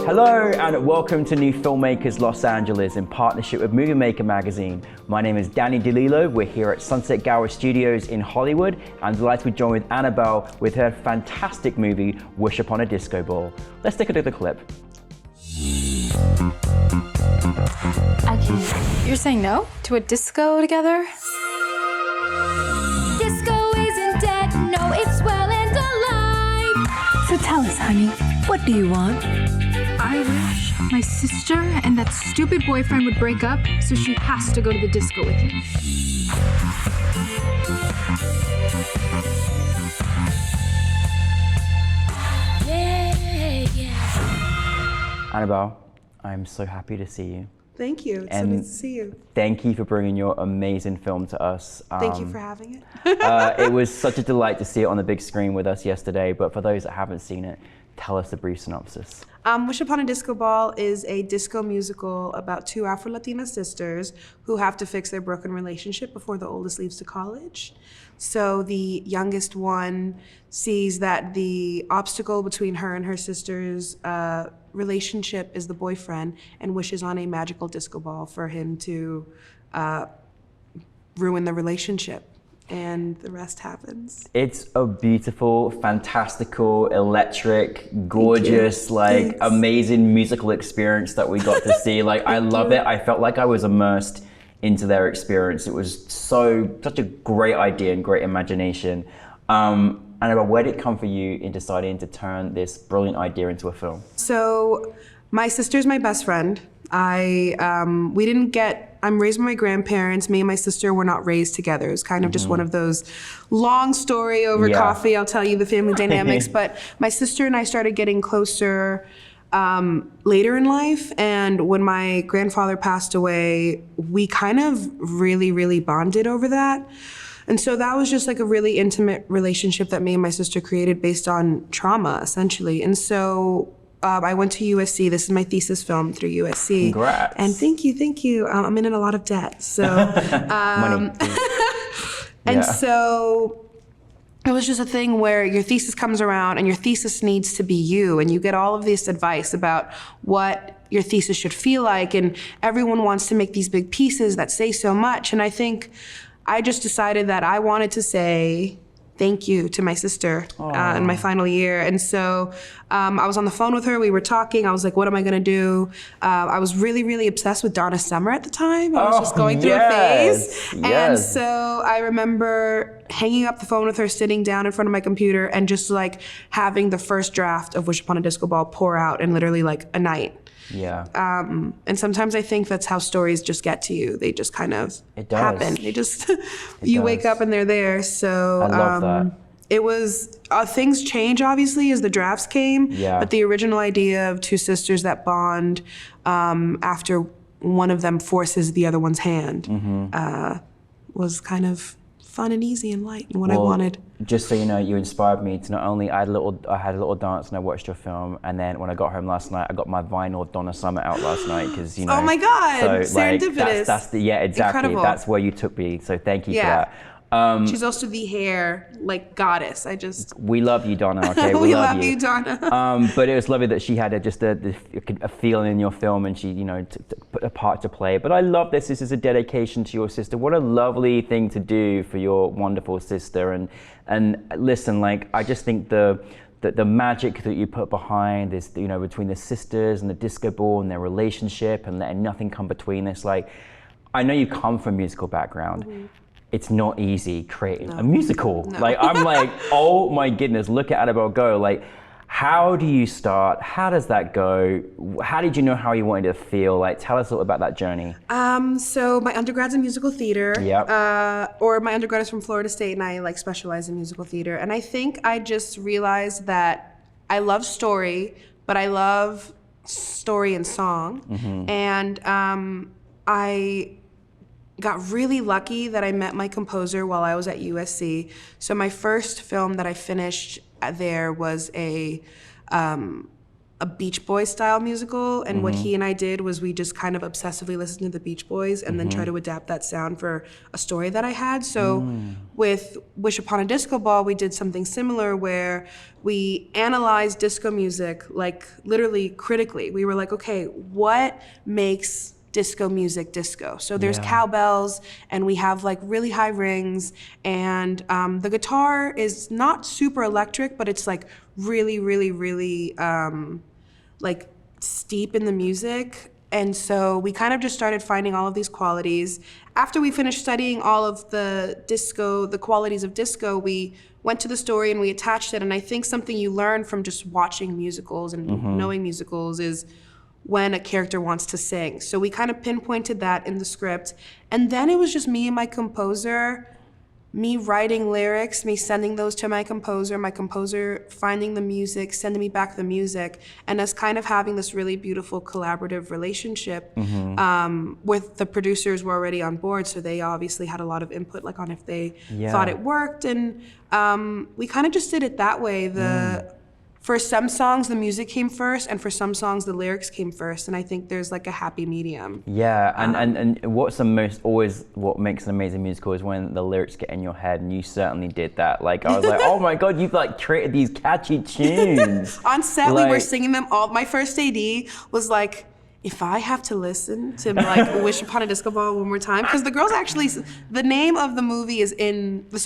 Hello and welcome to New Filmmakers Los Angeles in partnership with Movie Maker magazine. My name is Danny DeLillo. We're here at Sunset Gower Studios in Hollywood. I'm delighted to join with Anabel with her fantastic movie, Wish Upon a Disco Ball. Let's take a look at the clip. I can't. You're saying no to a disco together? Disco isn't dead, no, it's well and alive. So tell us, honey, what do you want? I wish my sister and that stupid boyfriend would break up so she has to go to the disco with me. Anabel, I'm so happy to see you. Thank you. It's so nice to see you. Thank you for bringing your amazing film to us. Thank you for having it. It was such a delight to see it on the big screen with us yesterday, but for those that haven't seen it, tell us the brief synopsis. Wish Upon a Disco Ball is a disco musical about two Afro-Latina sisters who have to fix their broken relationship before the oldest leaves to college. So the youngest one sees that the obstacle between her and her sister's relationship is the boyfriend and wishes on a magical disco ball for him to ruin the relationship. And the rest happens. It's a beautiful, fantastical, electric, gorgeous, like amazing musical experience that we got to see. Like I love it. I felt like I was immersed into their experience. It was such a great idea and great imagination. Anabel, where did it come for you in deciding to turn this brilliant idea into a film? So my sister's my best friend. I'm raised by my grandparents. Me and my sister were not raised together. It was kind of just one of those long story over coffee. I'll tell you the family dynamics. But my sister and I started getting closer later in life. And when my grandfather passed away, we kind of really, really bonded over that. And so that was just like a really intimate relationship that me and my sister created based on trauma, essentially. And so I went to USC. This is my thesis film through USC. Congrats. And thank you. I'm in a lot of debt, so. Money. And so it was just a thing where your thesis comes around and your thesis needs to be you, and you get all of this advice about what your thesis should feel like, and everyone wants to make these big pieces that say so much. And I think I just decided that I wanted to say thank you to my sister in my final year. And so I was on the phone with her, we were talking, I was like, what am I gonna do? I was really, really obsessed with Donna Summer at the time. I was just going through a phase. And so I remember hanging up the phone with her, sitting down in front of my computer and just like having the first draft of Wish Upon a Disco Ball pour out in literally like a night. Yeah. And sometimes I think that's how stories just get to you. They just kind of happen. They just, you wake up and they're there. So I love that. It was, things change obviously as the drafts came, but the original idea of two sisters that bond after one of them forces the other one's hand was kind of fun and easy and light and what I wanted. Just so you know, you inspired me to not only, I had a little dance and I watched your film, and then when I got home last night, I got my vinyl Donna Summer out last night, because, you know. Oh my God, so, serendipitous. That's exactly. Incredible. That's where you took me, so thank you for that. She's also the hair, like, goddess. We love you, Donna, okay? We love you, Donna. But it was lovely that she had a feeling in your film, and she, you know, put a part to play. But I love this. This is a dedication to your sister. What a lovely thing to do for your wonderful sister. And listen, like, I just think the magic that you put behind this, you know, between the sisters and the disco ball and their relationship and letting nothing come between this. Like, I know you come from a musical background. It's not easy creating a musical. Like, I'm like, oh my goodness, look at Anabel go. Like, how do you start? How does that go? How did you know how you wanted to feel? Like, tell us a little about that journey. So my undergrad's in musical theater. Or my undergrad is from Florida State, and I like specialize in musical theater. And I think I just realized that I love story, but I love story and song. And I got really lucky that I met my composer while I was at USC. So my first film that I finished there was a a Beach Boys style musical, and what he and I did was we just kind of obsessively listened to the Beach Boys and then try to adapt that sound for a story that I had. So with Wish Upon a Disco Ball, we did something similar where we analyzed disco music, like literally critically. We were like, okay, what makes disco music disco? So there's cowbells, and we have like really high rings, and the guitar is not super electric, but it's like really, really, really like steep in the music. And so we kind of just started finding all of these qualities. After we finished studying all of the disco, the qualities of disco, we went to the story and we attached it. And I think something you learn from just watching musicals and knowing musicals is when a character wants to sing. So we kind of pinpointed that in the script. And then it was just me and my composer, me writing lyrics, me sending those to my composer finding the music, sending me back the music, and us kind of having this really beautiful collaborative relationship with the producers were already on board, so they obviously had a lot of input like on if they thought it worked, and we kind of just did it that way. For some songs, the music came first, and for some songs, the lyrics came first, and I think there's like a happy medium. Yeah, and what's the most, always what makes an amazing musical is when the lyrics get in your head, and you certainly did that. Like, I was like, oh my God, you've like created these catchy tunes. On set, we were singing them all. My first AD was like, if I have to listen to like Wish Upon a Disco Ball one more time, because the girls actually, the name of the movie is in the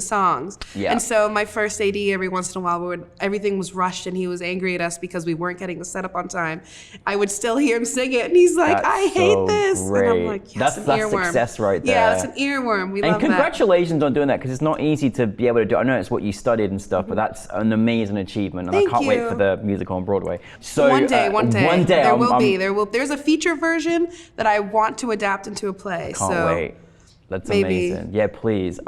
songs. Yeah. And so my first AD, every once in a while, everything was rushed and he was angry at us because we weren't getting the setup on time. I would still hear him sing it, and he's like, I hate this. Great. And I'm like, yes, that's earworm. Success right there. Yeah, that's an earworm. We love that. And congratulations on doing that, because it's not easy to be able to do. I know it's what you studied and stuff, but that's an amazing achievement, and I can't wait for the musical on Broadway. So one day. There will be. There's a feature version that I want to adapt into a play. Can't wait. That's maybe. Amazing. Yeah, please.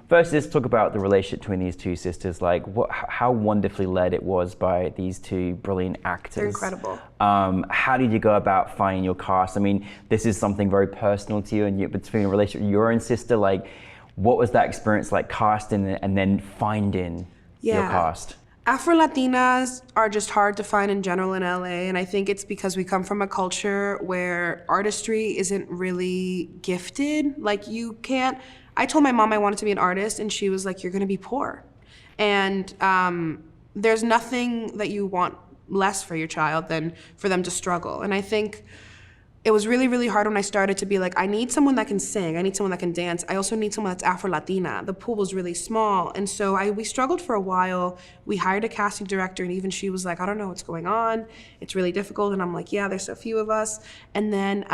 First, let's talk about the relationship between these two sisters. Like, how wonderfully led it was by these two brilliant actors. They're incredible. How did you go about finding your cast? I mean, this is something very personal to you, and between a relationship with your own sister. Like, what was that experience like, casting and then finding your cast? Afro-Latinas are just hard to find in general in LA, and I think it's because we come from a culture where artistry isn't really gifted. Like, you can't, I told my mom I wanted to be an artist, and she was like, you're gonna be poor. And there's nothing that you want less for your child than for them to struggle. And I think it was really, really hard when I started to be like, I need someone that can sing, I need someone that can dance, I also need someone that's Afro-Latina. The pool was really small, and so we struggled for a while. We hired a casting director, and even she was like, I don't know what's going on, it's really difficult, and I'm like, yeah, there's so few of us. And then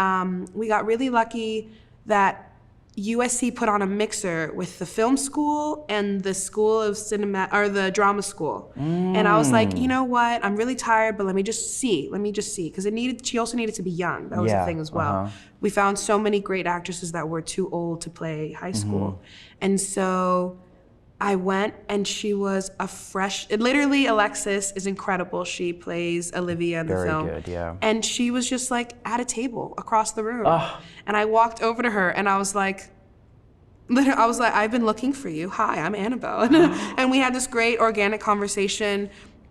we got really lucky that USC put on a mixer with the film school and the school of cinema, or the drama school. And I was like, you know what? I'm really tired, but let me just see. Because she also needed to be young. That was the thing as well. We found so many great actresses that were too old to play high school. And so I went, and she was literally Alexis is incredible. She plays Olivia in the film. Very good, yeah. And she was just like at a table across the room. And I walked over to her, and I was like, I've been looking for you. Hi, I'm Anabel. And we had this great organic conversation.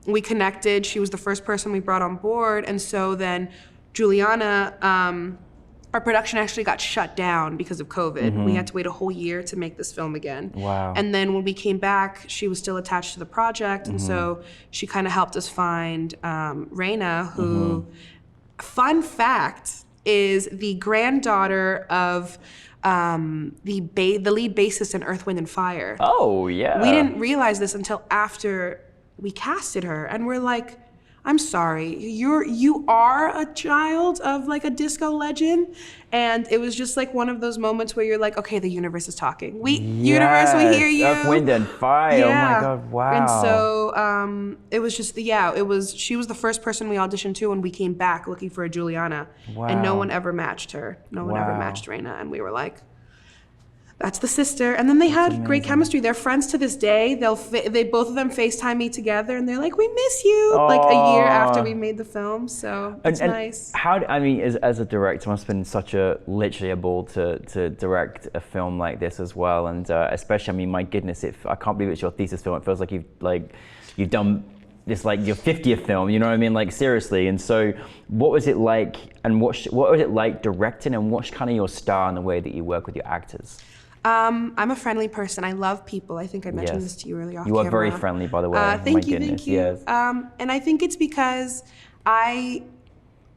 We connected. She was the first person we brought on board. And so then Juliana, our production actually got shut down because of COVID. We had to wait a whole year to make this film again. Wow. And then when we came back, she was still attached to the project, and so she kind of helped us find Reina, who, fun fact, is the granddaughter of the lead bassist in Earth, Wind & Fire. Oh, yeah. We didn't realize this until after we casted her, and we're like, I'm sorry, you are a child of like a disco legend. And it was just like one of those moments where you're like, okay, the universe is talking. Universe, we hear you. Earth, Wind & Fire, yeah. Oh my God, wow. And so it was just, she was the first person we auditioned to when we came back looking for a Juliana. Wow. And no one ever matched her. No one ever matched Reina. And we were like, that's the sister. And then they had great chemistry. They're friends to this day. They both of them FaceTime me together, and they're like, we miss you, like a year after we made the film. So it's nice. As a director, it must have been literally a ball to direct a film like this as well. And especially, I mean, my goodness, I can't believe it's your thesis film. It feels like you've done this like your 50th film, you know what I mean? Like seriously. And so what was it like, and what was it like directing, and what's kind of your style and the way that you work with your actors? I'm a friendly person. I love people. I think I mentioned this to you earlier off camera. You are very friendly, by the way. Thank you. Yes. And I think it's because I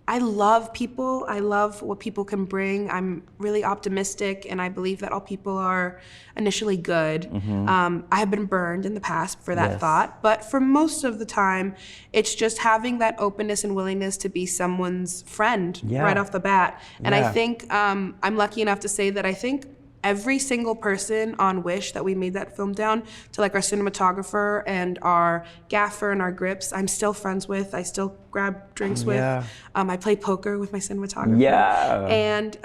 love people. I love what people can bring. I'm really optimistic, and I believe that all people are initially good. I have been burned in the past for that thought, but for most of the time, it's just having that openness and willingness to be someone's friend right off the bat. And I think I'm lucky enough to say that I think every single person on Wish that we made that film down to, like our cinematographer and our gaffer and our grips, I'm still friends with. I still grab drinks with. I play poker with my cinematographer. And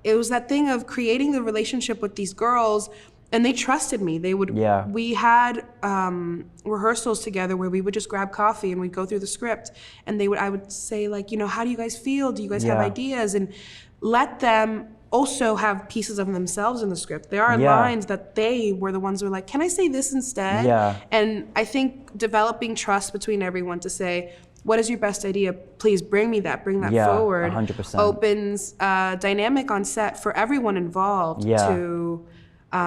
it was that thing of creating the relationship with these girls, and they trusted me. They would. We had rehearsals together where we would just grab coffee and we'd go through the script, and I would say, like, you know, how do you guys feel? Do you guys have ideas? And let them also have pieces of themselves in the script. There are lines that they were the ones who were like, can I say this instead? And I think developing trust between everyone to say, what is your best idea? Please bring me that, bring that forward. 100%. Opens dynamic on set for everyone involved to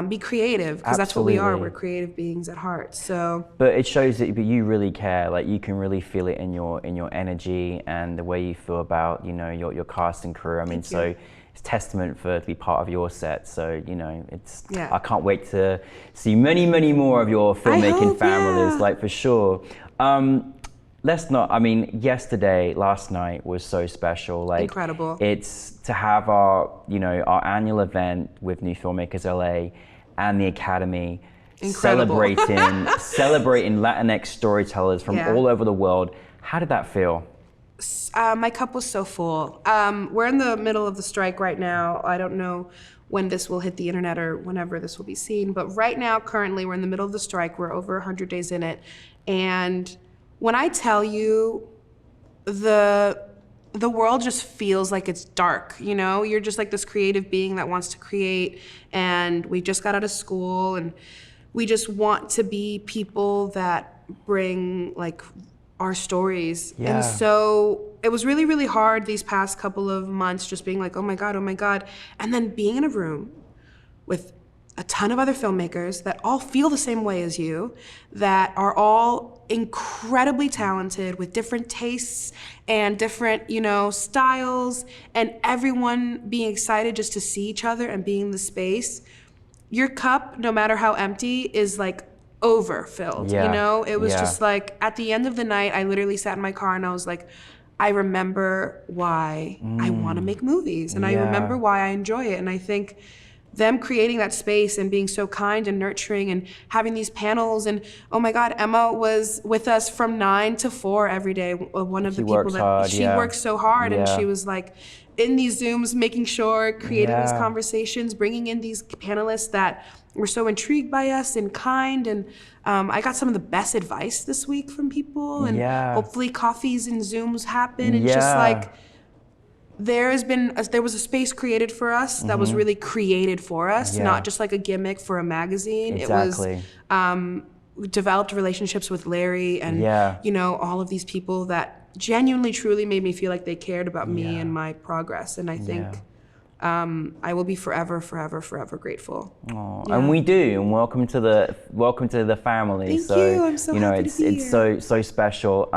be creative, because that's what we are. We're creative beings at heart. So, but it shows that you really care. Like, you can really feel it in your energy and the way you feel about, you know, your cast and crew. I mean, so it's testament to be part of your set. So, you know, it's I can't wait to see many more of your filmmaking families, like, for sure. Last night was so special. Like, incredible. It's to have our annual event with New Filmmakers LA and the Academy celebrating Latinx storytellers from all over the world. How did that feel? My cup was so full. We're in the middle of the strike right now. I don't know when this will hit the internet or whenever this will be seen, but right now, currently, we're in the middle of the strike. We're over 100 days in it. And when I tell you, the world just feels like it's dark, you know? You're just like this creative being that wants to create, and we just got out of school, and we just want to be people that bring, like, our stories. And so it was really, really hard these past couple of months, just being like, oh my God. And then being in a room with a ton of other filmmakers that all feel the same way as you, that are all incredibly talented with different tastes and different, you know, styles, and everyone being excited just to see each other and be in the space. Your cup, no matter how empty, is like overfilled, you know? It was just like, at the end of the night, I literally sat in my car and I was like, I remember why I want to make movies, and I remember why I enjoy it. And I think them creating that space and being so kind and nurturing and having these panels, and oh my God, Emma was with us from 9 to 4 every day. One of the people that she works so hard, and she was like in these Zooms, making sure, creating these conversations, bringing in these panelists that were so intrigued by us and kind. And I got some of the best advice this week from people, and hopefully coffees and Zooms happen. And just like, there was a space created for us that was really created for us, not just like a gimmick for a magazine. It was, we developed relationships with Larry and you know, all of these people that genuinely, truly made me feel like they cared about me and my progress. And I think I will be forever grateful. And we do. And welcome to the family. Thank you. I'm so happy to be it's here. so special.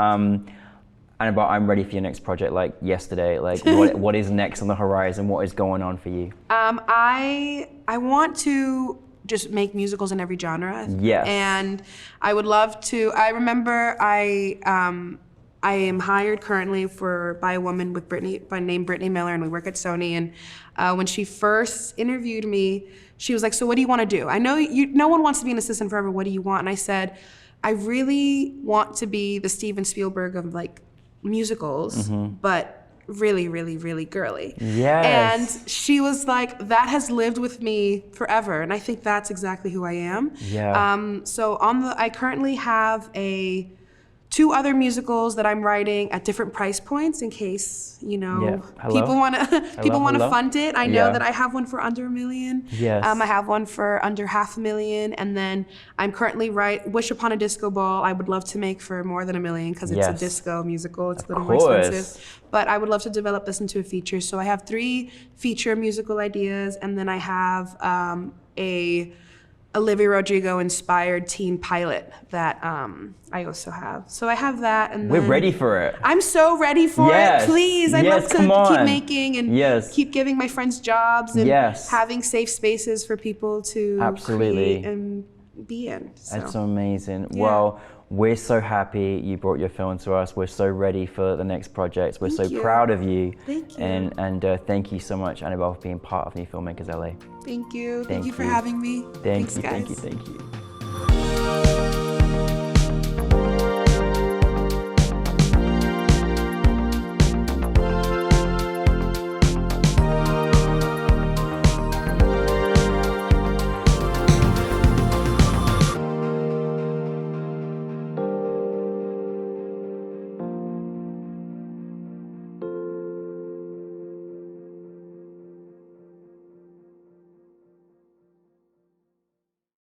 Anabel, I'm ready for your next project, like yesterday. Like, what is next on the horizon? What is going on for you? I want to just make musicals in every genre. Yes. And I would love to. I remember I am hired currently by a woman named Brittany Miller, and we work at Sony. And when she first interviewed me, she was like, "So what do you want to do? I know no one wants to be an assistant forever. What do you want?" And I said, "I really want to be the Steven Spielberg of like musicals, but really, really, really girly." Yes. And she was like, "That has lived with me forever." And I think that's exactly who I am. Yeah. So I currently have a 2 other musicals that I'm writing at different price points in case, Hello? people want to Hello? fund it. I know Yeah. that I have one for under $1 million. Yes. I have one for under $500,000, and then I'm currently Wish Upon a Disco Ball. I would love to make for more than $1 million because it's a Yes. disco musical. It's a little course. more expensive. But I would love to develop this into a feature. So I have 3 feature musical ideas, and then I have a Olivia Rodrigo inspired teen pilot that I also have. So I have that, and We're then ready for it. I'm so ready for Yes. it. Please, I'd Yes, love to come keep on. making and Yes. keep giving my friends jobs and Yes. having safe spaces for people to Absolutely. create and be in. So. That's amazing. Yeah. Well, we're so happy you brought your film to us. We're so ready for the next projects. We're Thank so you. proud of you. Thank you. And thank you so much, Anabel, for being part of New Filmmakers LA. Thank you. Thank Thank you for you. having me. Thank Thanks, you, guys. thank you, thank you.